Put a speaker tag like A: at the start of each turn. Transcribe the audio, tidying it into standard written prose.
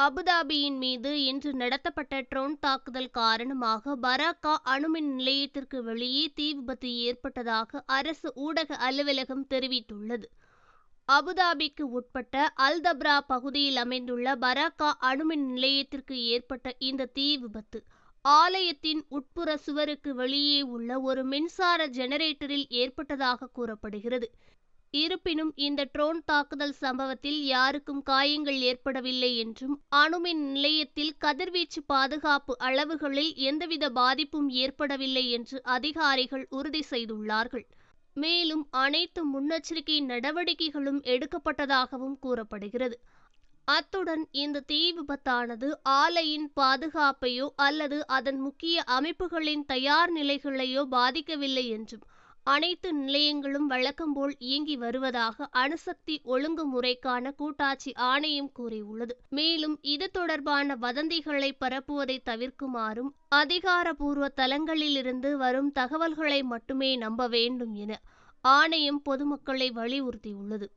A: அபுதாபியின் மீது இன்று நடத்தப்பட்ட ட்ரோன் தாக்குதல் காரணமாக பராக்கா அணுமின் நிலையத்திற்கு வெளியே தீ விபத்து ஏற்பட்டதாக அரசு ஊடக அலுவலகம் தெரிவித்துள்ளது. அபுதாபிக்கு உட்பட்ட அல்தப்ரா பகுதியில் அமைந்துள்ள பராக்கா அணுமின் நிலையத்திற்கு ஏற்பட்ட இந்த தீ விபத்து ஆலயத்தின் உட்புற சுவருக்கு வெளியே உள்ள ஒரு மின்சார ஜெனரேட்டரில் ஏற்பட்டதாக கூறப்படுகிறது. இருப்பினும் இந்த ட்ரோன் தாக்குதல் சம்பவத்தில் யாருக்கும் காயங்கள் ஏற்படவில்லை என்றும் அணுமின் நிலையத்தில் கதிர்வீச்சு பாதுகாப்பு அளவுகளில் எந்தவித பாதிப்பும் ஏற்படவில்லை என்று அதிகாரிகள் உறுதி செய்துள்ளார்கள். மேலும் அனைத்து முன்னெச்சரிக்கை நடவடிக்கைகளும் எடுக்கப்பட்டதாகவும் கூறப்படுகிறது. அத்துடன் இந்த தீ விபத்தானது ஆலையின் பாதுகாப்பையோ அல்லது அதன் முக்கிய அமைப்புகளின் தயார் நிலைகளையோ பாதிக்கவில்லை என்றும் அனைத்து நிலையங்களும் வழக்கம்போல் இயங்கி வருவதாக அணுசக்தி ஒழுங்குமுறைக்கான கூட்டாட்சி ஆணையம் கூறியுள்ளது. மேலும் இது தொடர்பான வதந்திகளை பரப்புவதை தவிர்க்குமாறும் அதிகாரப்பூர்வ தளங்களிலிருந்து வரும் தகவல்களை மட்டுமே நம்ப வேண்டும் என ஆணையம் பொதுமக்களை வலியுறுத்தியுள்ளது.